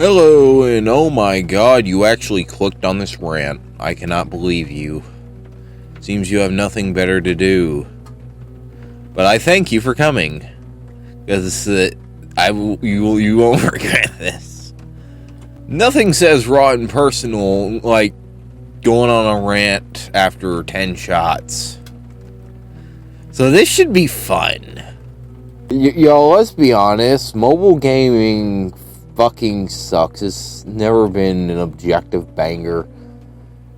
Hello, and oh my god, you actually clicked on this rant. I cannot believe you. Seems you have nothing better to do. But I thank you for coming. Because you won't regret this. Nothing says raw and personal like going on a rant after 10 shots. So this should be fun. Y'all, let's be honest, mobile gaming fucking sucks. It's never been an objective banger,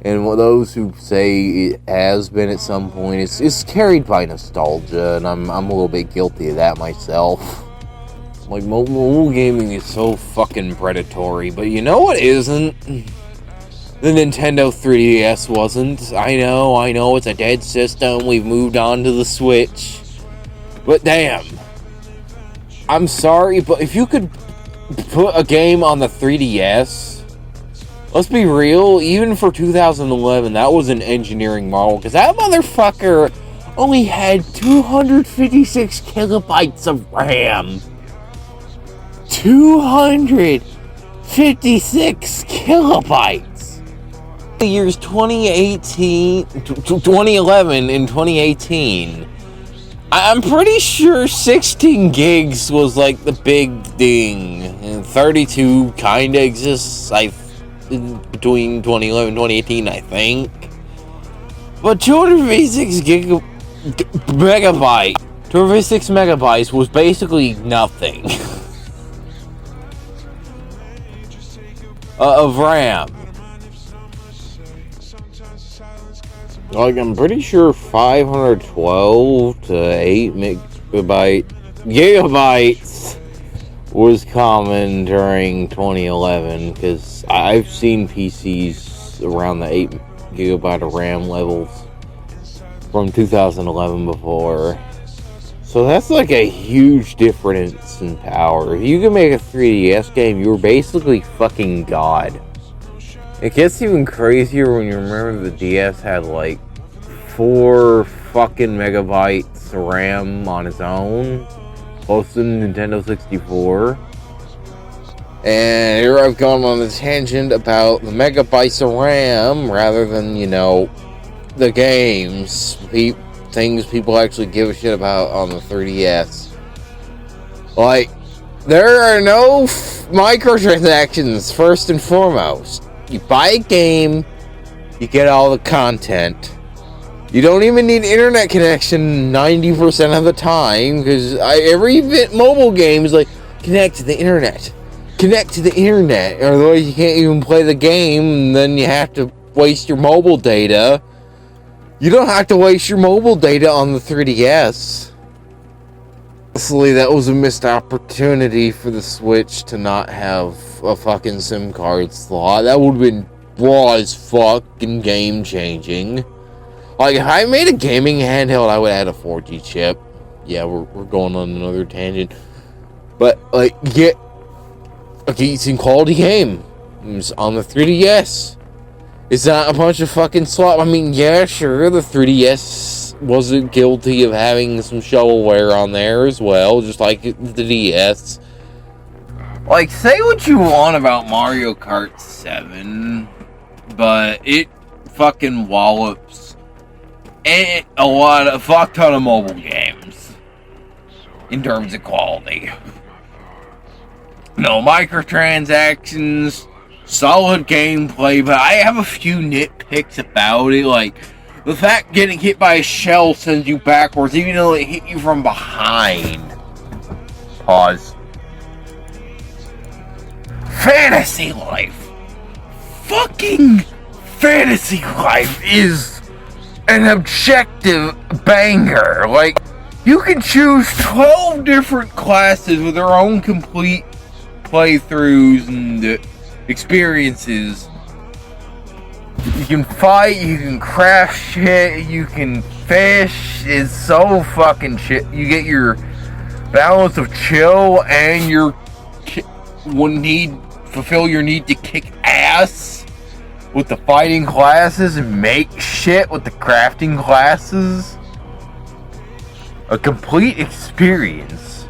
and those who say it has been at some point, it's carried by nostalgia, and I'm a little bit guilty of that myself. Like, mobile gaming is so fucking predatory, but you know what isn't? The Nintendo 3DS wasn't. I know, it's a dead system, we've moved on to the Switch, but damn. I'm sorry, but if you could put a game on the 3DS, let's be real, even for 2011, that was an engineering marvel, because that motherfucker only had 256 kilobytes of RAM. 256 kilobytes! The years 2011 and 2018. I'm pretty sure 16 gigs was like the big thing, and 32 kinda exists between 2011 and 2018, I think. But 256 megabytes was basically nothing of RAM. Like, I'm pretty sure 512 to 8 gigabytes was common during 2011, because I've seen PCs around the 8 gigabyte of RAM levels from 2011 before. So that's like a huge difference in power. If you can make a 3DS game, you're basically fucking God. It gets even crazier when you remember the DS had like 4 fucking megabytes of RAM on its own, close to the Nintendo 64. And here I've gone on a tangent about the megabytes of RAM rather than, the games, things people actually give a shit about on the 3DS. Like, there are no microtransactions, first and foremost. You buy a game, you get all the content. You don't even need internet connection 90% of the time, because every mobile game is like, connect to the internet. Connect to the internet. Otherwise you can't even play the game, and then you have to waste your mobile data. You don't have to waste your mobile data on the 3DS. Honestly, that was a missed opportunity for the Switch to not have a fucking SIM card slot. That would have been raw as fuck and game changing. Like, if I made a gaming handheld, I would add a 4G chip. Yeah, we're going on another tangent. But, like, get a decent quality game. It's on the 3DS. It's not a bunch of fucking slot. I mean, yeah, sure, the 3DS wasn't guilty of having some shovelware on there as well, just like the DS. Like, say what you want about Mario Kart 7, but it fucking wallops a fuck ton of mobile games in terms of quality. No microtransactions, solid gameplay, but I have a few nitpicks about it, like the fact getting hit by a shell sends you backwards, even though it hit you from behind. Pause. Fantasy Life. Fucking Fantasy Life is an objective banger. Like, you can choose 12 different classes with their own complete playthroughs and experiences. You can fight, you can craft shit, you can fish. It's so fucking shit. You get your balance of chill and your fulfill your need to kick ass with the fighting classes and make shit with the crafting classes. A complete experience.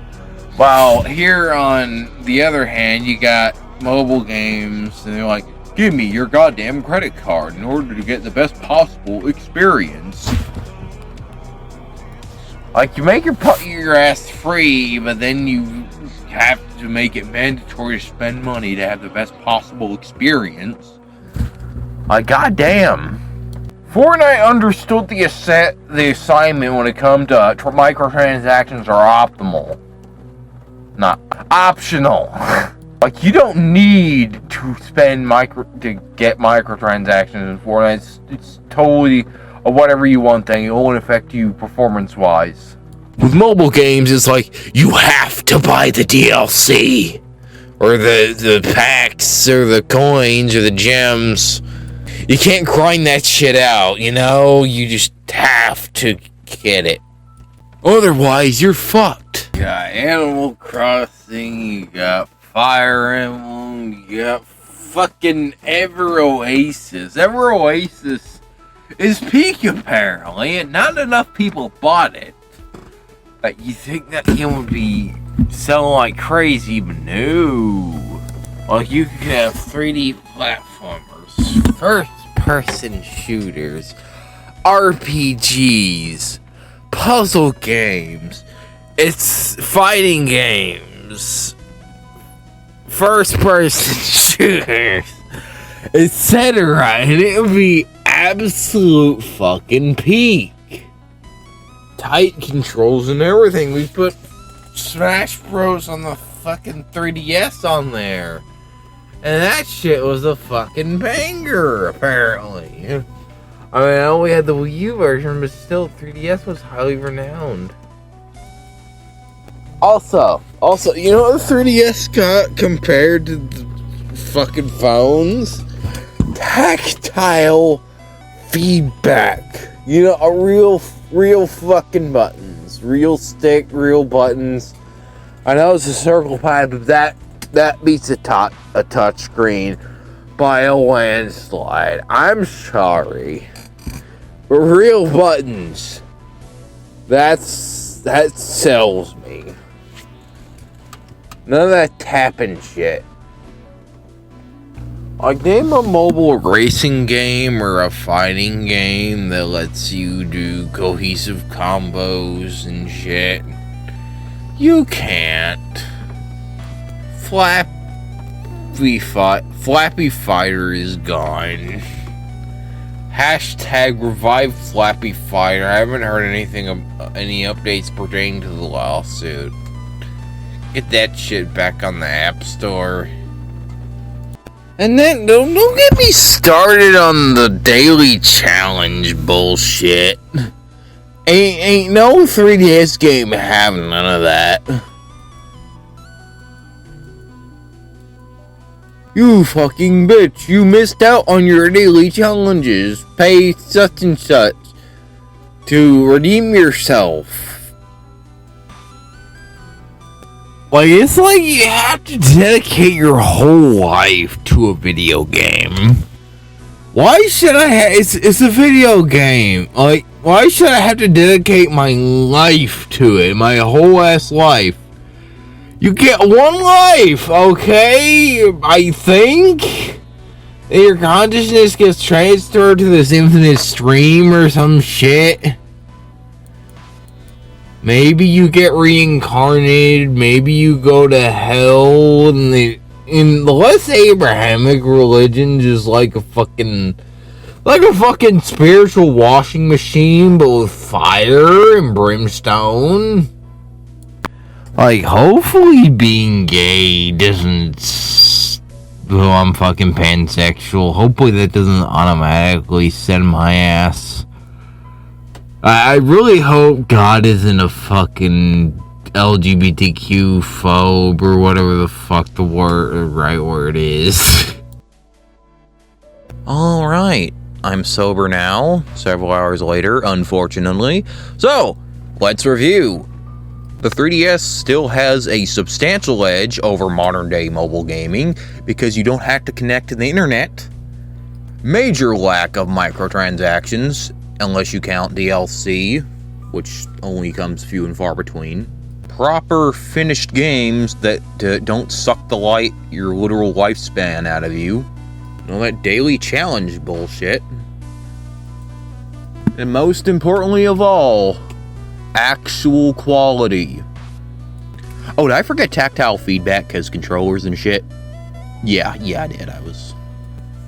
While here on the other hand, you got mobile games, and they're like, give me your goddamn credit card in order to get the best possible experience. Like, you make your ass free, but then you have to make it mandatory to spend money to have the best possible experience. Like, goddamn. Fortnite understood the assignment when it comes to microtransactions are optimal. Not optional. Like, you don't need to spend to get microtransactions in Fortnite. It's totally a whatever you want thing. It won't affect you performance-wise. With mobile games, it's like, you have to buy the DLC. Or the packs, or the coins, or the gems. You can't grind that shit out, you know? You just have to get it. Otherwise, you're fucked. You got Animal Crossing, you got Fire Emblem, you got fucking Ever Oasis. Ever Oasis is peak, apparently, and not enough people bought it. Like, you think that game would be selling like crazy, but no. Like, you could have 3D platformers, first-person shooters, RPGs, puzzle games, it's fighting games, first-person shooters, etc. And it would be absolute fucking peak. Tight controls and everything. We put Smash Bros on the fucking 3DS on there. And that shit was a fucking banger, apparently. I mean, I only had the Wii U version, but still, 3DS was highly renowned. Also, you know what the 3DS got compared to the fucking phones? Tactile feedback. You know, a real fucking buttons. Real stick, real buttons. I know it's a circle pad, but that beats a touch screen by a landslide. I'm sorry. But real buttons. That sells me. None of that tapping shit. Like, name a mobile racing game or a fighting game that lets you do cohesive combos and shit. You can't. Flappy Fighter is gone. Hashtag revive Flappy Fighter. I haven't heard anything any updates pertaining to the lawsuit. Get that shit back on the App Store. And then, don't get me started on the daily challenge bullshit. Ain't no 3DS game having none of that. You fucking bitch, you missed out on your daily challenges. Pay such and such to redeem yourself. Like, it's like you have to dedicate your whole life to a video game. Why should I have... It's a video game. Like, why should I have to dedicate my life to it? My whole ass life. You get one life, okay? I think? Your consciousness gets transferred to this infinite stream or some shit. Maybe you get reincarnated. Maybe you go to hell. In the less Abrahamic religions is like a fucking spiritual washing machine, but with fire and brimstone. Like, hopefully being gay doesn't... Well, I'm fucking pansexual. Hopefully that doesn't automatically send my ass. I really hope God isn't a fucking LGBTQ phobe or whatever the fuck the right word is. Alright, I'm sober now, several hours later, unfortunately. So, let's review. The 3DS still has a substantial edge over modern day mobile gaming because you don't have to connect to the internet. Major lack of microtransactions, unless you count DLC, which only comes few and far between. proper finished games that don't suck the light, your literal lifespan out of you. All that daily challenge bullshit. And most importantly of all, actual quality. Oh, did I forget tactile feedback because controllers and shit? Yeah, I did.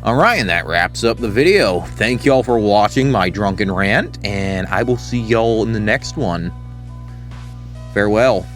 Alright, and that wraps up the video. Thank y'all for watching my drunken rant, and I will see y'all in the next one. Farewell.